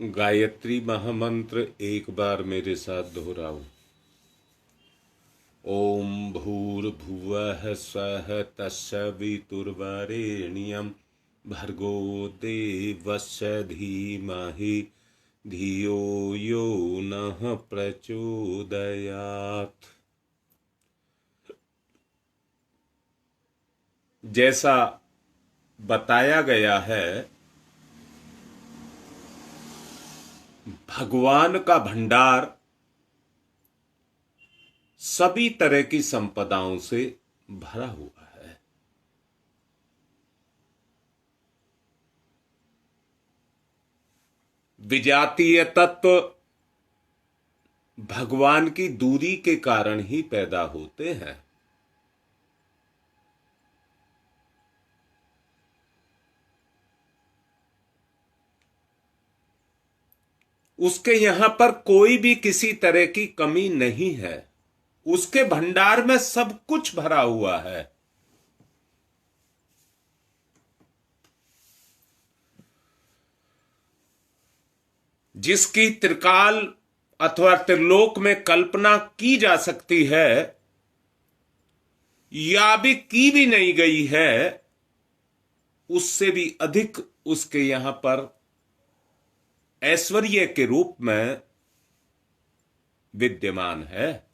गायत्री महामंत्र एक बार मेरे साथ दोहराओ। ओम भूर्भुवः स्वः तत्सवितुर्वरेण्यं भर्गो देवस्य धीमहि धियो यो नः प्रचोदयात्। जैसा बताया गया है, भगवान का भंडार सभी तरह की संपदाओं से भरा हुआ है। विजातीय तत्व भगवान की दूरी के कारण ही पैदा होते हैं। उसके यहां पर कोई भी किसी तरह की कमी नहीं है। उसके भंडार में सब कुछ भरा हुआ है। जिसकी त्रिकाल अथवा त्रिलोक में कल्पना की जा सकती है या भी की भी नहीं गई है, उससे भी अधिक उसके यहां पर ऐश्वर्य के रूप में विद्यमान है,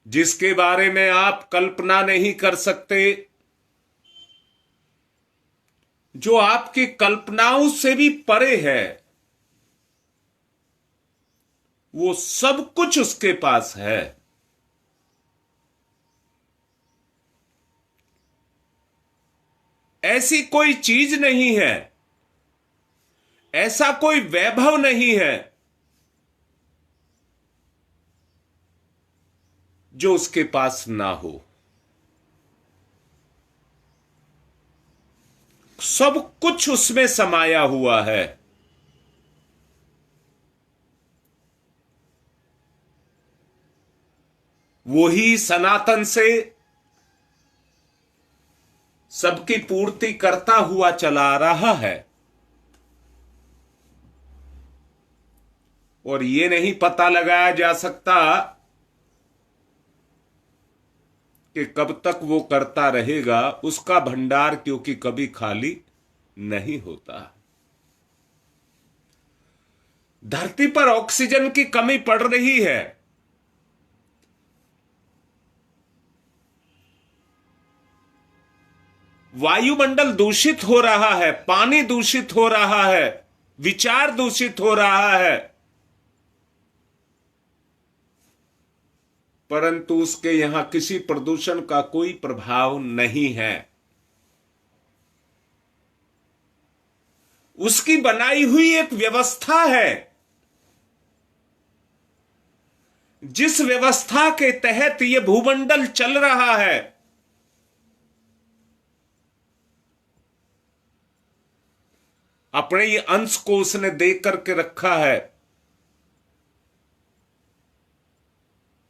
जिसके बारे में आप कल्पना नहीं कर सकते, जो आपकी कल्पनाओं से भी परे है। वो सब कुछ उसके पास है। ऐसी कोई चीज नहीं है, ऐसा कोई वैभव नहीं है जो उसके पास ना हो। सब कुछ उसमें समाया हुआ है। वही सनातन से सबकी पूर्ति करता हुआ चला रहा है। और ये नहीं पता लगाया जा सकता कि कब तक वो करता रहेगा। उसका भंडार क्योंकि कभी खाली नहीं होता। धरती पर ऑक्सीजन की कमी पड़ रही है। वायुमंडल दूषित हो रहा है, पानी दूषित हो रहा है, विचार दूषित हो रहा है, परंतु उसके यहां किसी प्रदूषण का कोई प्रभाव नहीं है। उसकी बनाई हुई एक व्यवस्था है, जिस व्यवस्था के तहत यह भूमंडल चल रहा है। अपने ये अंश को उसने दे करके रखा है।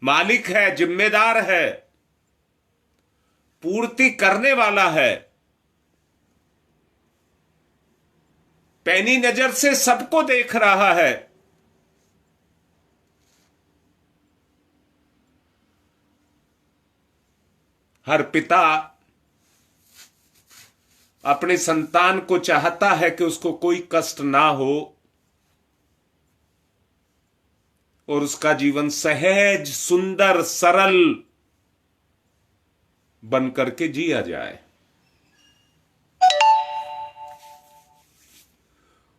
मालिक है, जिम्मेदार है, पूर्ति करने वाला है। पैनी नजर से सबको देख रहा है। हर पिता अपने संतान को चाहता है कि उसको कोई कष्ट ना हो और उसका जीवन सहज, सुंदर, सरल बन करके जिया जाए।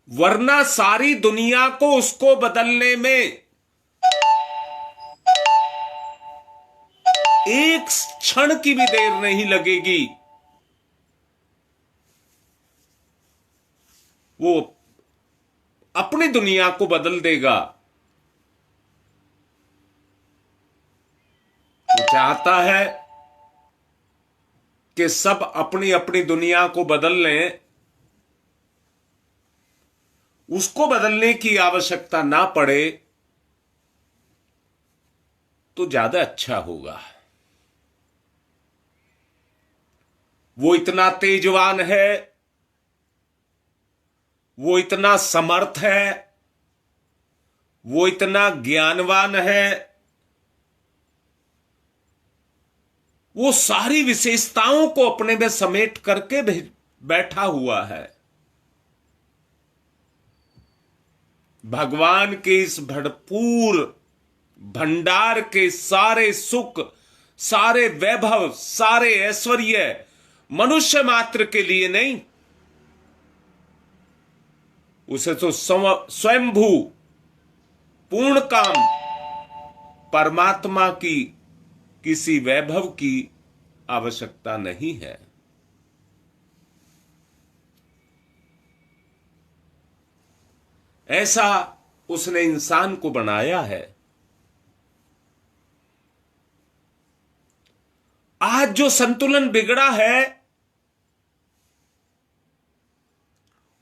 वरना सारी दुनिया को उसको बदलने में एक क्षण की भी देर नहीं लगेगी। वो अपनी दुनिया को बदल देगा। वो चाहता है कि सब अपनी अपनी दुनिया को बदल लें। उसको बदलने की आवश्यकता ना पड़े तो ज्यादा अच्छा होगा। वो इतना तेजवान है वो इतना समर्थ है, वो इतना ज्ञानवान है, वो सारी विशेषताओं को अपने में समेट करके बैठा हुआ है। भगवान के इस भरपूर भंडार के सारे सुख, सारे वैभव, सारे ऐश्वर्य मनुष्य मात्र के लिए नहीं, उसे तो स्वयंभू पूर्ण काम परमात्मा की किसी वैभव की आवश्यकता नहीं है। ऐसा उसने इंसान को बनाया है। आज जो संतुलन बिगड़ा है,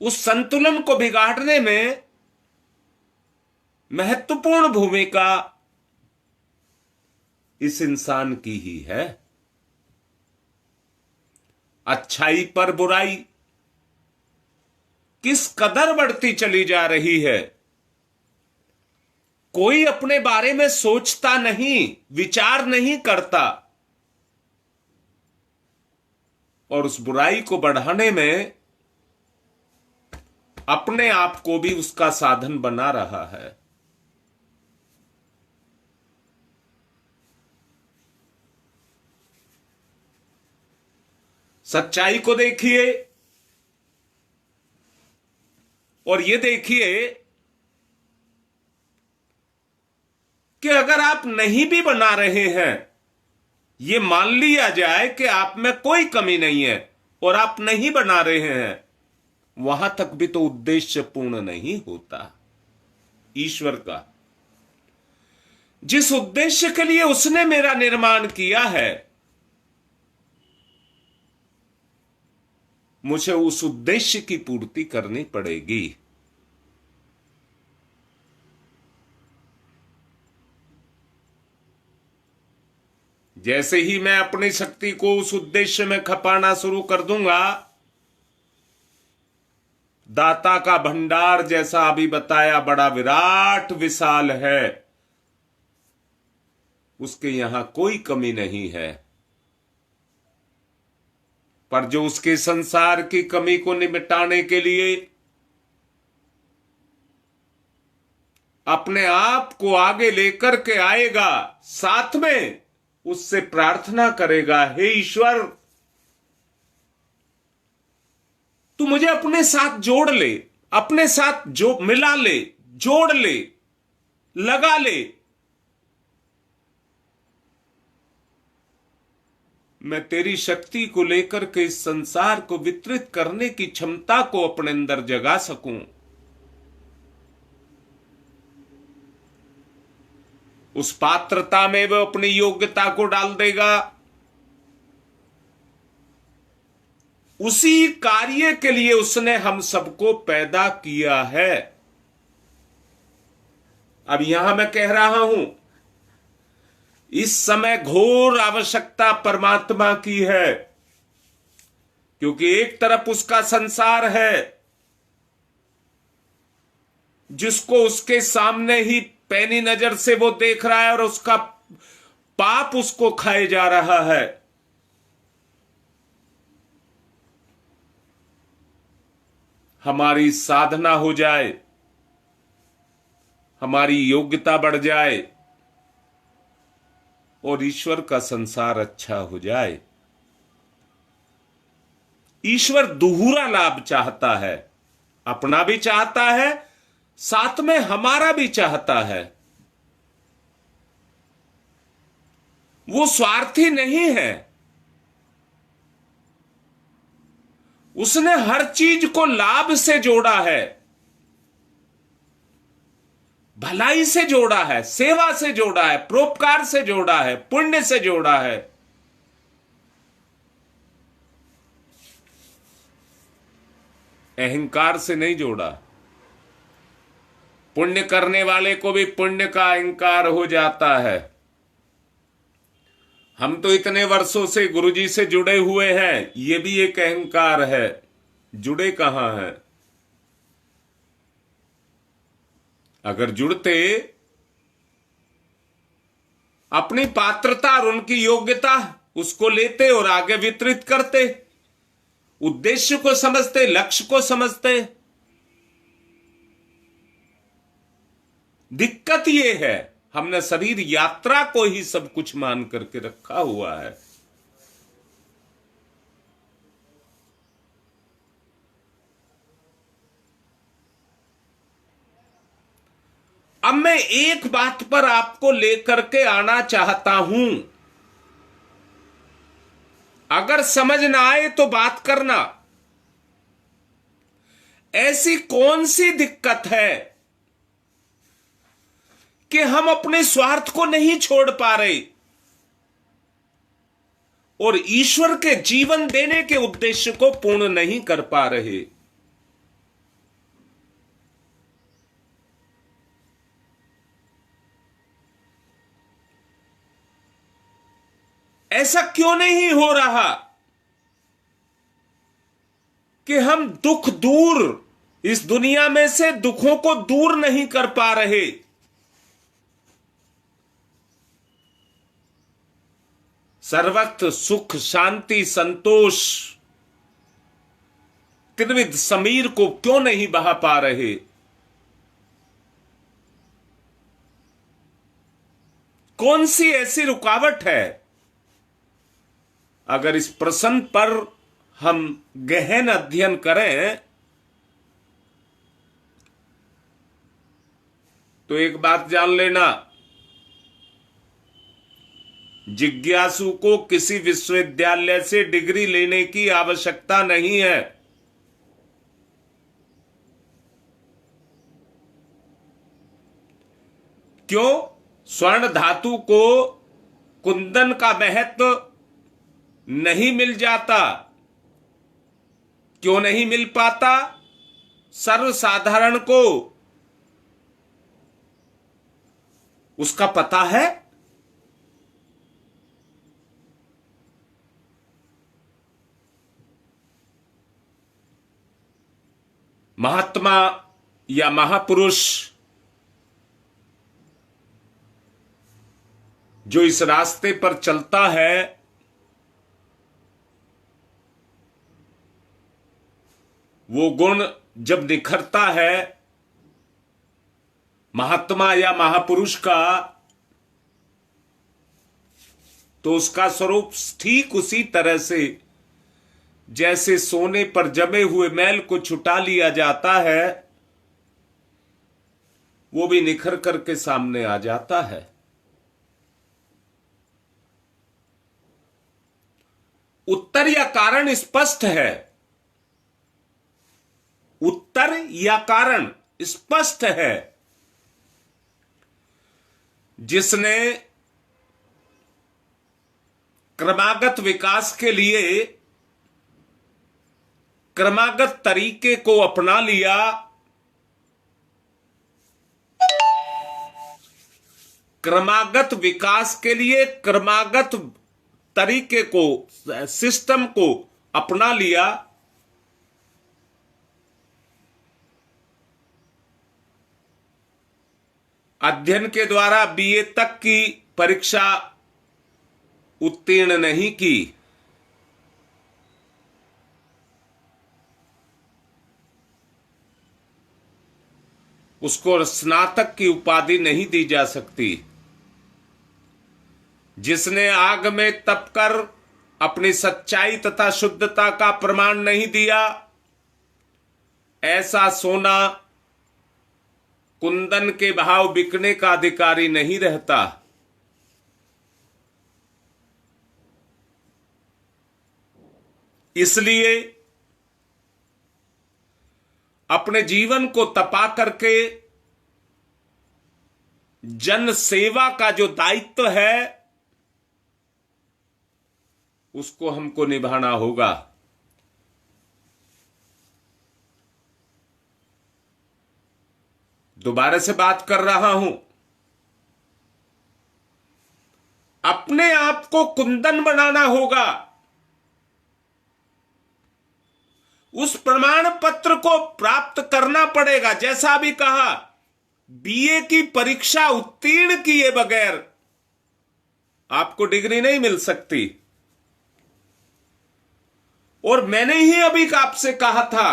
उस संतुलन को बिगाड़ने में महत्वपूर्ण भूमिका इस इंसान की ही है। अच्छाई पर बुराई किस कदर बढ़ती चली जा रही है। कोई अपने बारे में सोचता नहीं, विचार नहीं करता, और उस बुराई को बढ़ाने में अपने आप को भी उसका साधन बना रहा है। सच्चाई को देखिए और ये देखिए कि अगर आप नहीं भी बना रहे हैं, ये मान लिया जाए कि आप में कोई कमी नहीं है और आप नहीं बना रहे हैं, वहां तक भी तो उद्देश्य पूर्ण नहीं होता ईश्वर का। जिस उद्देश्य के लिए उसने मेरा निर्माण किया है, मुझे उस उद्देश्य की पूर्ति करनी पड़ेगी। जैसे ही मैं अपनी शक्ति को उस उद्देश्य में खपाना शुरू कर दूंगा, दाता का भंडार जैसा अभी बताया बड़ा विराट विशाल है, उसके यहां कोई कमी नहीं है। पर जो उसके संसार की कमी को निपटाने के लिए अपने आप को आगे लेकर के आएगा, साथ में उससे प्रार्थना करेगा, हे ईश्वर तू मुझे अपने साथ जोड़ ले, अपने साथ जो मिला ले, जोड़ ले, लगा ले, मैं तेरी शक्ति को लेकर के इस संसार को वितरित करने की क्षमता को अपने अंदर जगा सकूं। उस पात्रता में वह अपनी योग्यता को डाल देगा। उसी कार्य के लिए उसने हम सबको पैदा किया है। अब यहां मैं कह रहा हूं, इस समय घोर आवश्यकता परमात्मा की है, क्योंकि एक तरफ उसका संसार है जिसको उसके सामने ही पैनी नजर से वो देख रहा है और उसका पाप उसको खाए जा रहा है। हमारी साधना हो जाए, हमारी योग्यता बढ़ जाए और ईश्वर का संसार अच्छा हो जाए। ईश्वर दुहरा लाभ चाहता है, अपना भी चाहता है, साथ में हमारा भी चाहता है। वो स्वार्थी नहीं है। उसने हर चीज को लाभ से जोड़ा है, भलाई से जोड़ा है, सेवा से जोड़ा है, परोपकार से जोड़ा है, पुण्य से जोड़ा है। अहंकार से नहीं जोड़ा। पुण्य करने वाले को भी पुण्य का अहंकार हो जाता है। हम तो इतने वर्षों से गुरुजी से जुड़े हुए हैं, ये भी एक अहंकार है। जुड़े कहां हैं? अगर जुड़ते, अपनी पात्रता और उनकी योग्यता उसको लेते और आगे वितरित करते, उद्देश्य को समझते, लक्ष्य को समझते। दिक्कत यह है, हमने शरीर यात्रा को ही सब कुछ मान करके रखा हुआ है। अब मैं एक बात पर आपको लेकर के आना चाहता हूं, अगर समझ ना आए तो बात करना। ऐसी कौन सी दिक्कत है कि हम अपने स्वार्थ को नहीं छोड़ पा रहे और ईश्वर के जीवन देने के उद्देश्य को पूर्ण नहीं कर पा रहे? ऐसा क्यों नहीं हो रहा कि हम दुख दूर, इस दुनिया में से दुखों को दूर नहीं कर पा रहे? सर्वत्र सुख, शांति, संतोष, त्रिविध समीर को क्यों नहीं बहा पा रहे? कौन सी ऐसी रुकावट है? अगर इस प्रश्न पर हम गहन अध्ययन करें तो एक बात जान लेना, जिज्ञासु को किसी विश्वविद्यालय से डिग्री लेने की आवश्यकता नहीं है। क्यों? स्वर्ण धातु को कुंदन का महत्व नहीं मिल जाता। क्यों नहीं मिल पाता? सर्वसाधारण को उसका पता है। महात्मा या महापुरुष जो इस रास्ते पर चलता है, वो गुण जब निखरता है महात्मा या महापुरुष का, तो उसका स्वरूप ठीक उसी तरह से जैसे सोने पर जमे हुए मैल को छुटा लिया जाता है, वो भी निखर करके सामने आ जाता है। उत्तर या कारण स्पष्ट है। उत्तर या कारण स्पष्ट है। जिसने क्रमागत विकास के लिए क्रमागत तरीके को अपना लिया, क्रमागत विकास के लिए क्रमागत तरीके को, सिस्टम को अपना लिया, अध्ययन के द्वारा बीए तक की परीक्षा उत्तीर्ण नहीं की, उसको स्नातक की उपाधि नहीं दी जा सकती। जिसने आग में तपकर अपनी सच्चाई तथा शुद्धता का प्रमाण नहीं दिया, ऐसा सोना कुंदन के भाव बिकने का अधिकारी नहीं रहता। इसलिए अपने जीवन को तपा करके जन सेवा का जो दायित्व है उसको हमको निभाना होगा। दोबारा से बात कर रहा हूं, अपने आप को कुंदन बनाना होगा। उस प्रमाण पत्र को प्राप्त करना पड़ेगा। जैसा अभी कहा, बीए की परीक्षा उत्तीर्ण किए बगैर आपको डिग्री नहीं मिल सकती। और मैंने ही अभी आपसे कहा था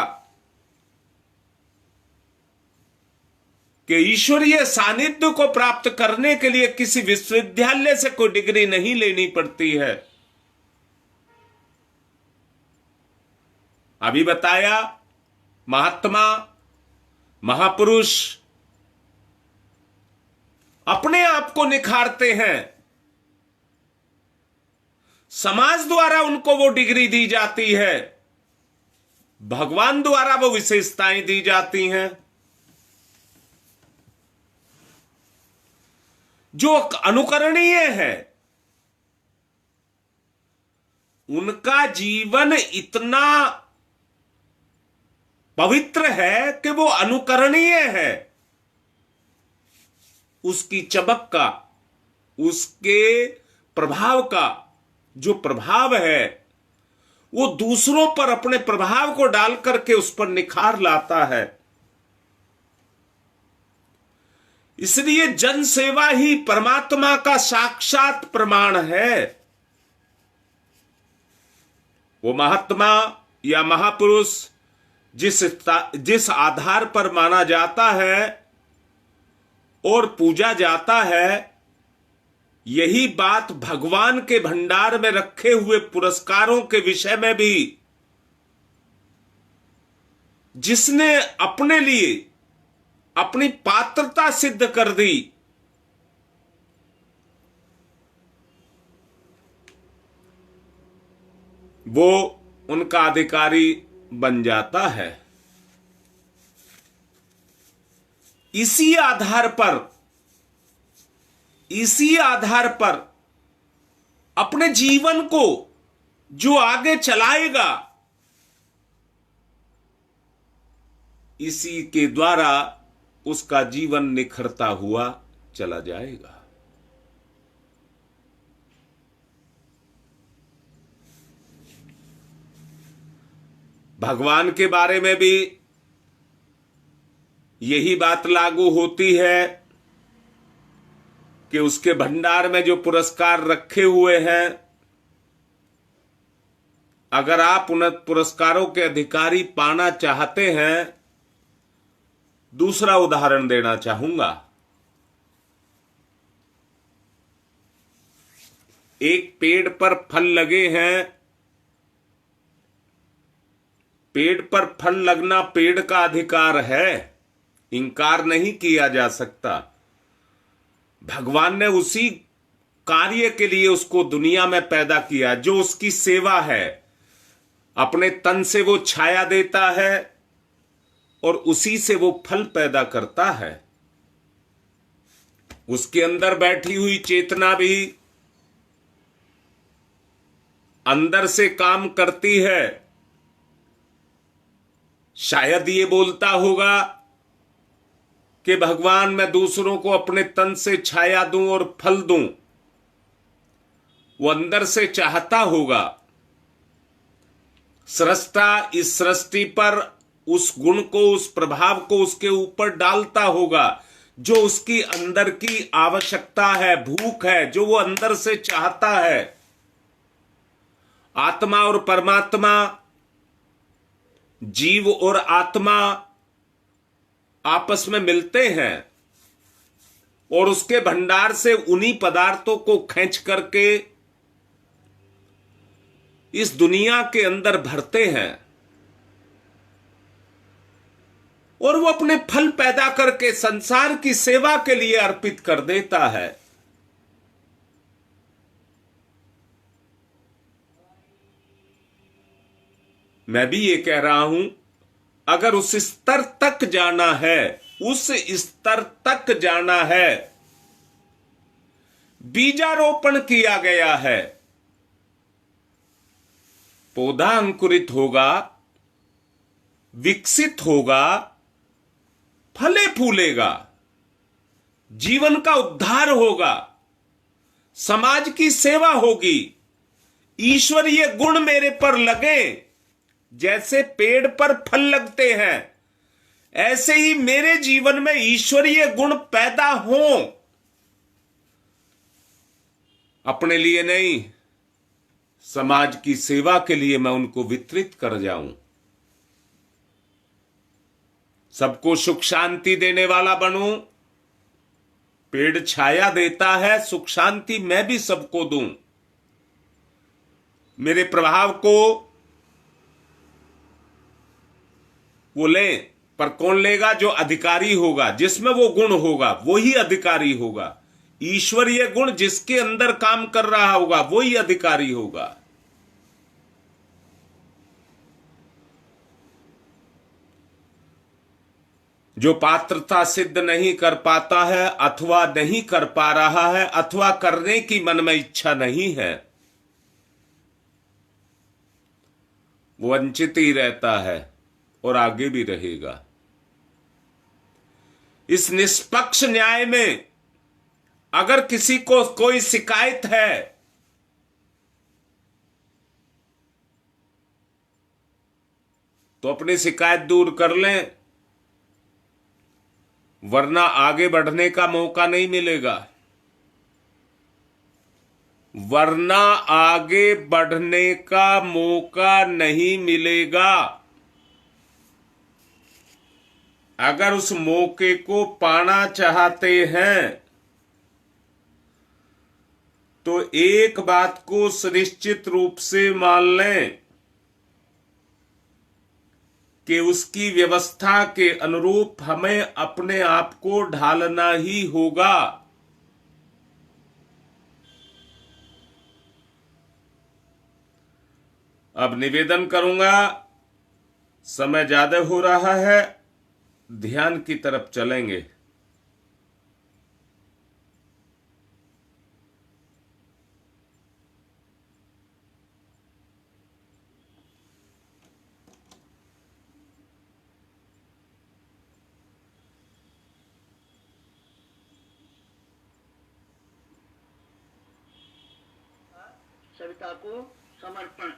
कि ईश्वरीय सानिध्य को प्राप्त करने के लिए किसी विश्वविद्यालय से कोई डिग्री नहीं लेनी पड़ती है। अभी बताया, महात्मा महापुरुष अपने आप को निखारते हैं, समाज द्वारा उनको वो डिग्री दी जाती है, भगवान द्वारा वो विशेषताएं दी जाती हैं। जो अनुकरणीय है, उनका जीवन इतना पवित्र है कि वो अनुकरणीय है। उसकी चमक का, उसके प्रभाव का जो प्रभाव है, वो दूसरों पर अपने प्रभाव को डाल करके उस पर निखार लाता है। इसलिए जन सेवा ही परमात्मा का साक्षात प्रमाण है। वो महात्मा या महापुरुष जिस आधार पर माना जाता है और पूजा जाता है, यही बात भगवान के भंडार में रखे हुए पुरस्कारों के विषय में भी, जिसने अपने लिए अपनी पात्रता सिद्ध कर दी, वो उनका अधिकारी बन जाता है। इसी आधार पर अपने जीवन को जो आगे चलाएगा, इसी के द्वारा उसका जीवन निखरता हुआ चला जाएगा। भगवान के बारे में भी यही बात लागू होती है कि उसके भंडार में जो पुरस्कार रखे हुए हैं, अगर आप उन पुरस्कारों के अधिकारी पाना चाहते हैं, दूसरा उदाहरण देना चाहूंगा। एक पेड़ पर फल लगे हैं। पेड़ पर फल लगना पेड़ का अधिकार है, इनकार नहीं किया जा सकता। भगवान ने उसी कार्य के लिए उसको दुनिया में पैदा किया जो उसकी सेवा है। अपने तन से वो छाया देता है और उसी से वो फल पैदा करता है। उसके अंदर बैठी हुई चेतना भी अंदर से काम करती है। शायद ये बोलता होगा कि भगवान, मैं दूसरों को अपने तन से छाया दूं और फल दूं। वो अंदर से चाहता होगा। सृष्टा इस सृष्टि पर उस गुण को, उस प्रभाव को उसके ऊपर डालता होगा जो उसकी अंदर की आवश्यकता है, भूख है, जो वो अंदर से चाहता है। आत्मा और परमात्मा, जीव और आत्मा आपस में मिलते हैं और उसके भंडार से उन्हीं पदार्थों को खींच करके इस दुनिया के अंदर भरते हैं और वो अपने फल पैदा करके संसार की सेवा के लिए अर्पित कर देता है। मैं भी ये कह रहा हूं, अगर उस स्तर तक जाना है, उस स्तर तक जाना है, बीजारोपण किया गया है, पौधा अंकुरित होगा, विकसित होगा, फले फूलेगा, जीवन का उद्धार होगा, समाज की सेवा होगी, ईश्वरीय गुण मेरे पर लगे। जैसे पेड़ पर फल लगते हैं, ऐसे ही मेरे जीवन में ईश्वरीय गुण पैदा हों, अपने लिए नहीं, समाज की सेवा के लिए मैं उनको वितरित कर जाऊं, सबको सुख शांति देने वाला बनूं। पेड़ छाया देता है, सुख शांति मैं भी सबको दूं। मेरे प्रभाव को वो ले, पर कौन लेगा? जो अधिकारी होगा, जिसमें वो गुण होगा वही अधिकारी होगा। ईश्वरीय गुण जिसके अंदर काम कर रहा होगा वही अधिकारी होगा। जो पात्रता सिद्ध नहीं कर पाता है, अथवा नहीं कर पा रहा है, अथवा करने की मन में इच्छा नहीं है, वो वंचित ही रहता है और आगे भी रहेगा। इस निष्पक्ष न्याय में अगर किसी को कोई शिकायत है तो अपनी शिकायत दूर कर लें, वरना आगे बढ़ने का मौका नहीं मिलेगा। वरना आगे बढ़ने का मौका नहीं मिलेगा। अगर उस मौके को पाना चाहते हैं तो एक बात को सुनिश्चित रूप से मान लें कि उसकी व्यवस्था के अनुरूप हमें अपने आप को ढालना ही होगा। अब निवेदन करूंगा, समय ज्यादा हो रहा है, ध्यान की तरफ चलेंगे। सविता को समर्पण।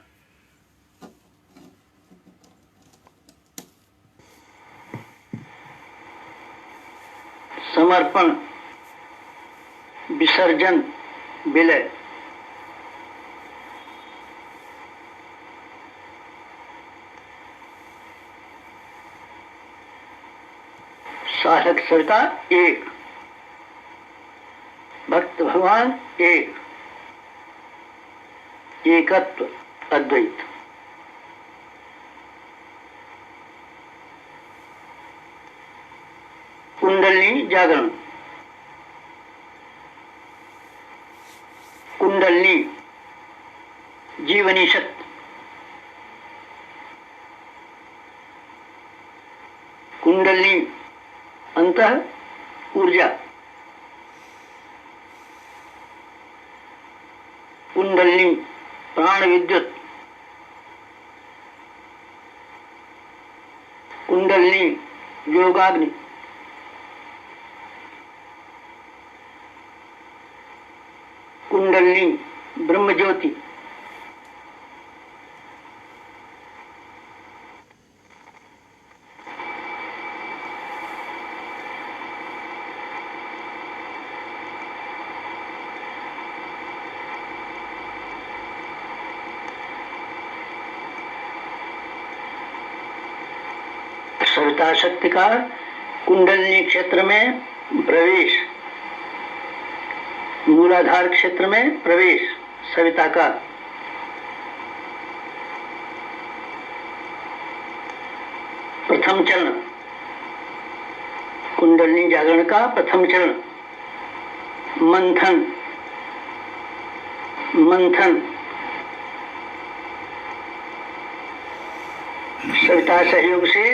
समर्पण, विसर्जन, विलय। सहायक सविता एक, भक्त भगवान एक, एकत्व अद्वैत। कुंडलिनी जागरण। कुंडलिनी जीवनी शक्ति। कुंडलिनी अंतः ऊर्जा। कुंडलिनी प्राण विद्युत। कुंडलिनी योगाग्नि। कुंडलिनी ब्रह्म ज्योति। सविता शक्ति का कुंडलिनी क्षेत्र में प्रवेश, मूलाधार क्षेत्र में प्रवेश सविता का। प्रथम चरण कुंडलिनी जागरण का प्रथम चरण मंथन। मंथन सविता सहयोग से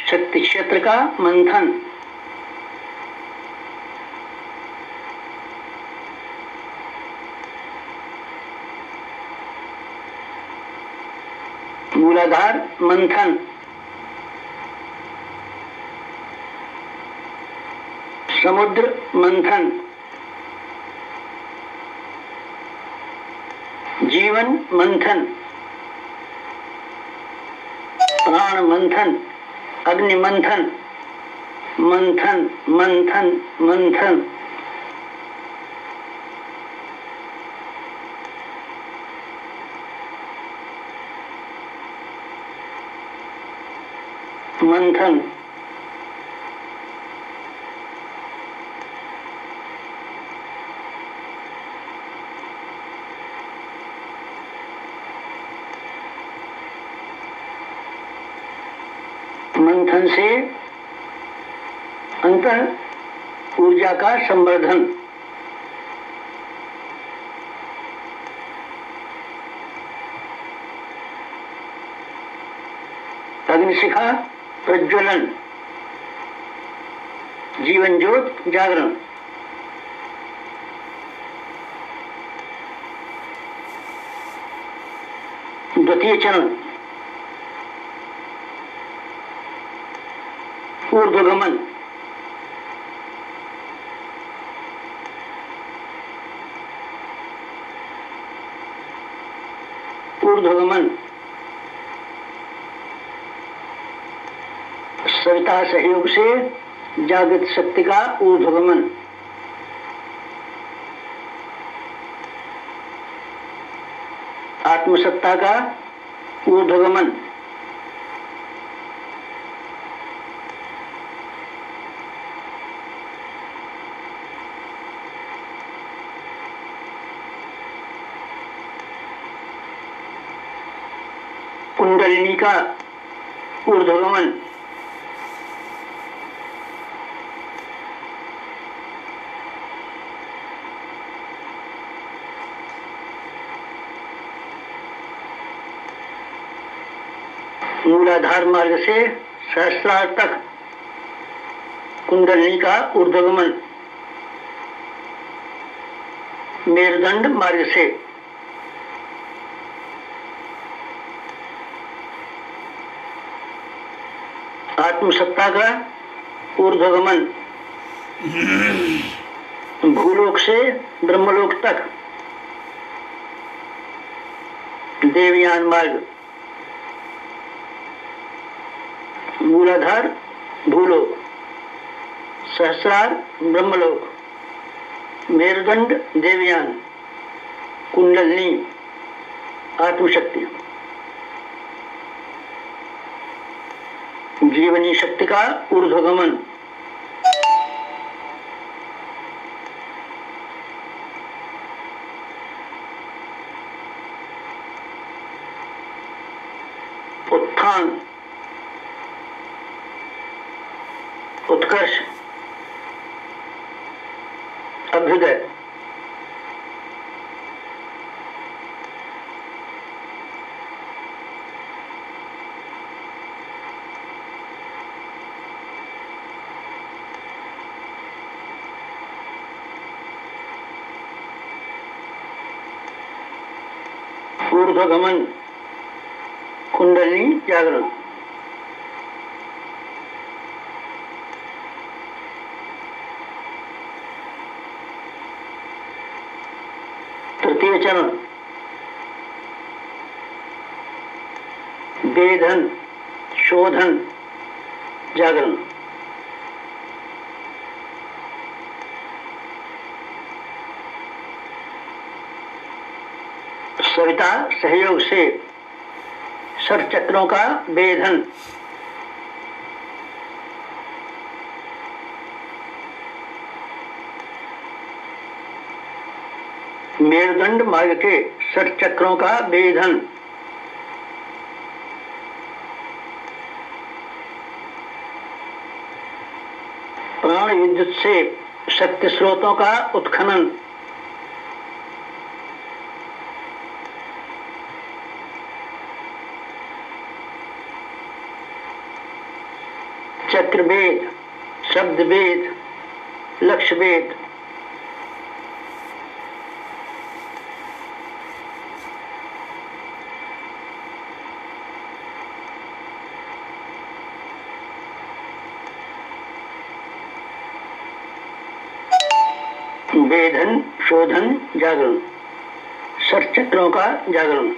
शक्ति क्षेत्र का मंथन। मूलाधार मंथन। समुद्र मंथन। जीवन मंथन। प्राण मंथन। अग्नि मंथन। मंथन मंथन मंथन, मंथन, मंथन से अंतः ऊर्जा का संवर्धन, अग्निशिखा प्रज्वलन, जीवन ज्योत जागरण, द्वितीय चरण ऊर्ध्वगमन, ऊर्ध्वगमन, सविता सहयोग से जागृत शक्ति का ऊर्ध्वगमन, आत्मसत्ता का ऊर्ध्वगमन, कुंडलिनी का ऊर्ध्वगमन, मूलाधार मार्ग से सहस्रार तक कुंडलिनी का ऊर्ध्वगमन, मेरुदंड मार्ग से आत्मसत्ता का ऊर्ध्वगमन, भूलोक से ब्रह्मलोक तक देवयान मार्ग, मूलाधार भूलोक, सहस्रार ब्रह्मलोक, मेरुदंड देवयान, कुंडलिनी आत्मशक्ति, जीवनी शक्ति का ऊर्ध्वगमन, उत्थान, उत्कर्ष, अभ्युदय, ऊर्ध्वगमन, कुंडलिनी जागरण, तृतीय चरण वेधन शोधन जागरण, सविता सहयोग से षटचक्रों का वेधन, मेरुदंड मार्ग के षटचक्रों का वेधन, प्राण विद्युत से शक्ति स्रोतों का उत्खनन, चक्रवेद, शब्दवेद, लक्ष्यवेद, वेधन शोधन जागरण, षटचक्रों का जागरण,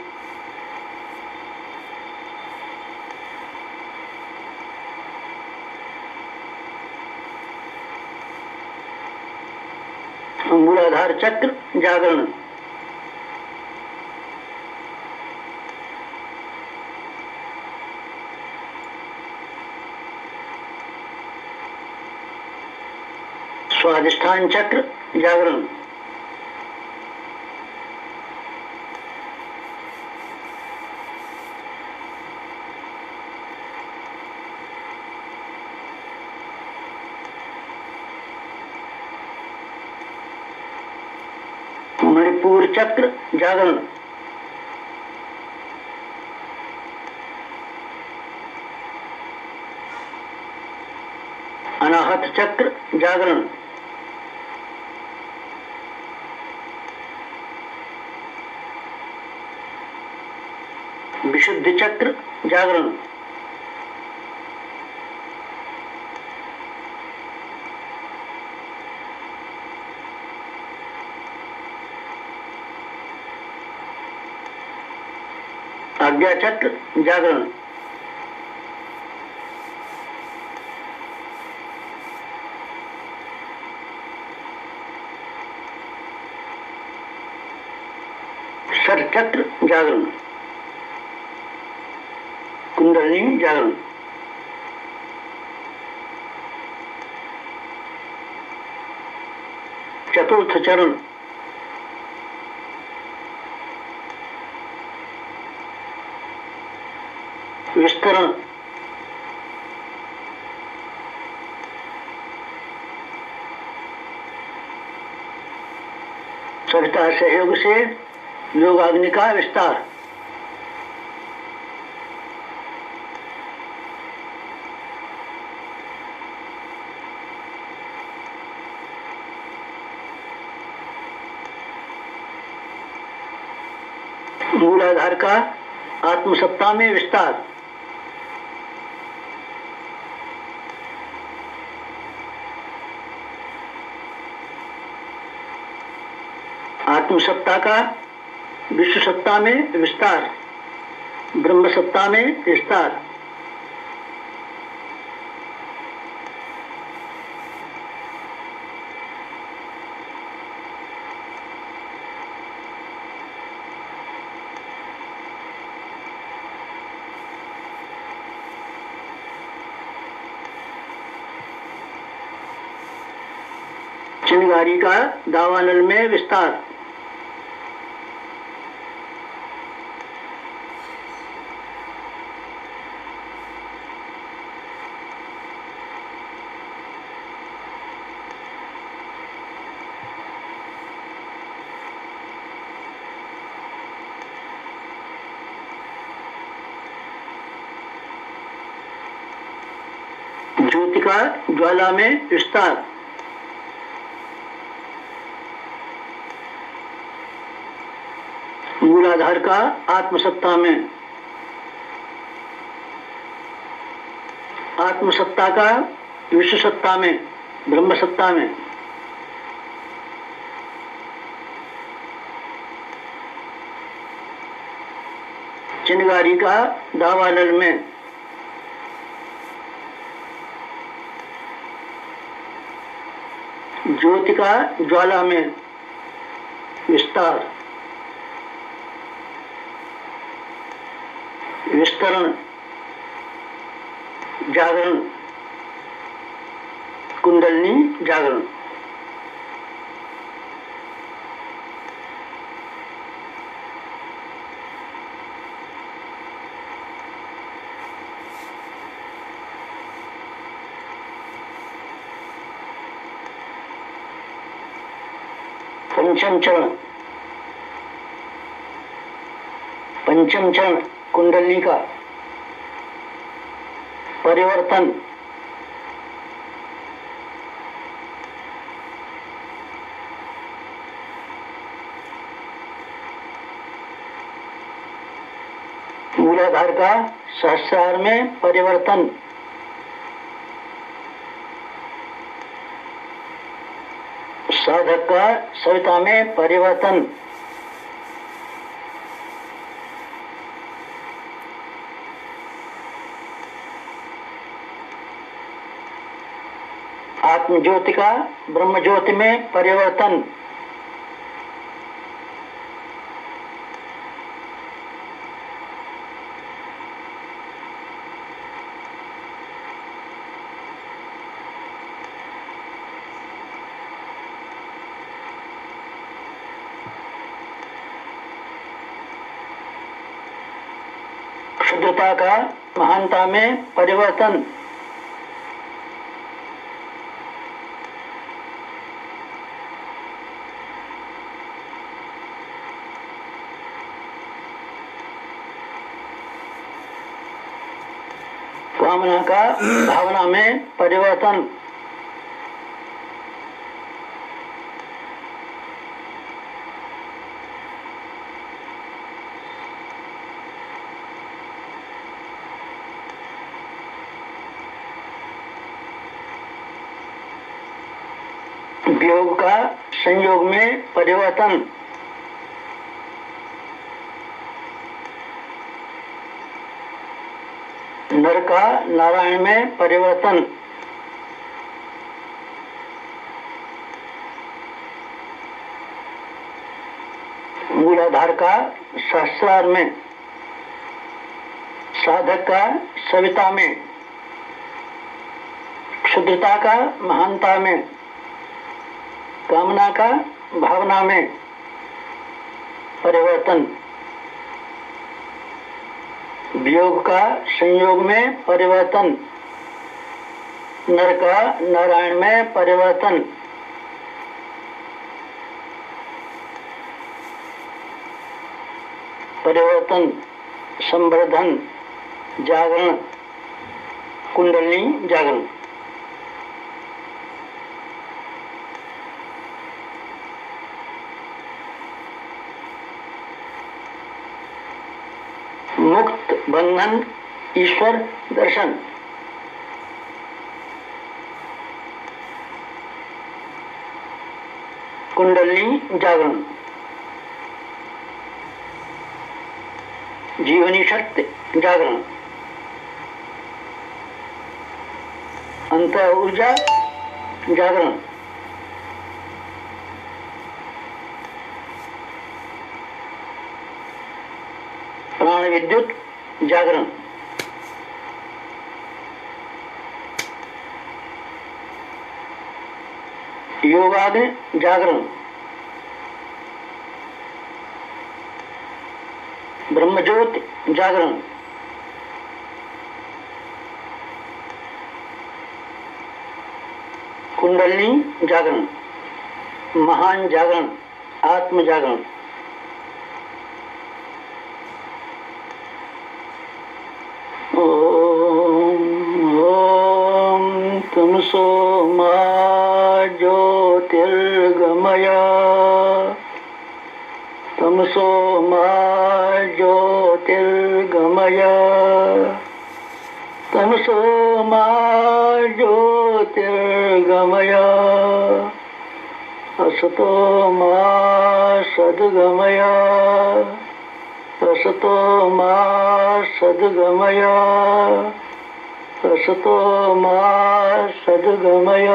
मूलाधार चक्र जागरण, स्वाधिष्ठान चक्र जागरण, मणिपुर चक्र जागरण, अनाहत चक्र जागरण, विशुद्धि चक्र जागरण, आज्ञा चक्र जागरण, सर चक्र जागरण, कुंडलिनी जागरण, चतुर्थ चरण, विस्तरण, सविता सहयोग से योगाग्नि का विस्तार, मूलाधार का आत्मसत्ता में विस्तार, आत्मसत्ता का विश्व सत्ता में विस्तार, ब्रह्म सत्ता में विस्तार, चिंगारी का दावानल में विस्तार, ज्योति का ज्वाला में विस्तार, मूलाधार का आत्मसत्ता में, आत्मसत्ता का विश्व सत्ता में, ब्रह्म सत्ता में, चिंगारी का दावानल में, ज्योति का ज्वाला में विस्तार, विस्तरण, जागरण, कुंडलिनी जागरण, पंचम चरण, पंचम चरण कुंडलिनी का परिवर्तन, मूलाधार का सहस्रार में परिवर्तन, साधक का सविता में परिवर्तन, आत्म ज्योति का ब्रह्म ज्योति में परिवर्तन, क्षुद्रता का महानता में परिवर्तन। कामना का भावना में परिवर्तन। वियोग का संयोग में परिवर्तन। नर का नारायण में परिवर्तन। मूलाधार का सहस्रार में, साधक का सविता में, क्षुद्रता का महानता में, कामना का भावना में परिवर्तन। वियोग का संयोग में परिवर्तन। नर का नारायण में परिवर्तन। परिवर्तन, संवर्धन, जागरण, कुंडलिनी जागरण। मुक्त बंधन, ईश्वर दर्शन। कुंडलिनी जागरण। जीवनी शक्ति जागरण। अंत ऊर्जा जागरण। प्राण विद्युत जागरण। योगाग्नि जागरण। ब्रह्मज्योति जागरण। कुंडलिनी जागरण। महान जागरण, आत्म जागरण। तमसो मा ज्योतिर्गमय। तमसो मा ज्योतिर्गमय। तमसो मा ज्योतिर्गमय। असतो मा सद्गमय। असतो मा सद्गमय। असतो मा सद्गमय।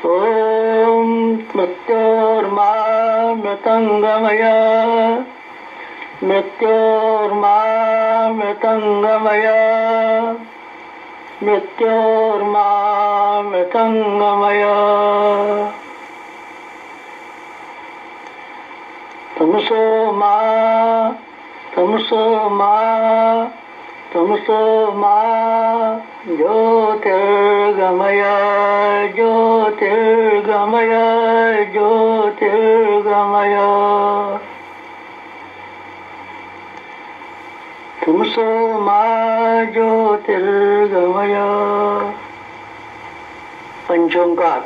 ओम मृत्योर्मा मृतंगमय। मृत्योर्मा मृतंगमय। मृत्योर्मा मृतंगमय। तमसो मा तमसो मा तमसो मा ज्योतिर्गमय। ज्योतिर्गमय। ज्योतिर्गमय। तमसो मा ज्योतिर्गमय। पंचोंकार,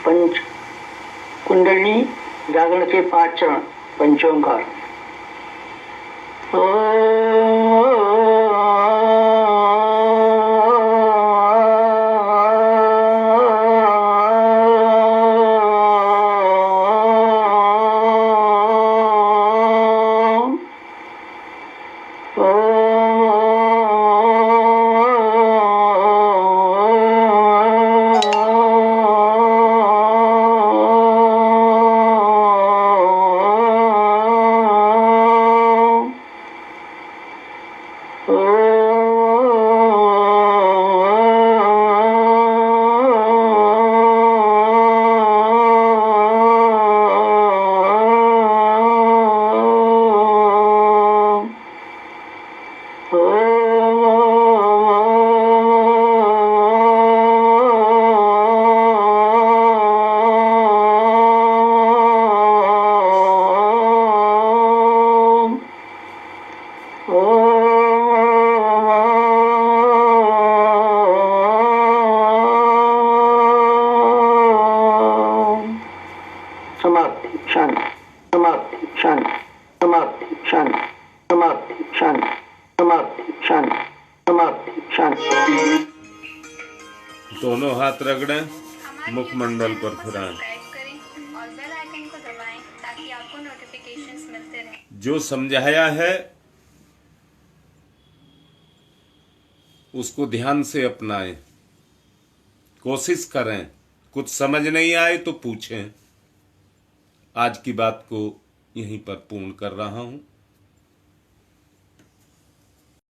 पंच कुंडलिनी जागरण के 5 चरण। पंचोंकार। दोनों हाथ रगड़ें, हमारे मुखमंडल पर YouTube फिराएं। सब्सक्राइब करें और बेल आइकन को दबाएं ताकि आपको नोटिफिकेशंस मिलते रहें। जो समझाया है उसको ध्यान से अपनाएं, कोशिश करें। कुछ समझ नहीं आए तो पूछें। आज की बात को यहीं पर पूर्ण कर रहा हूं।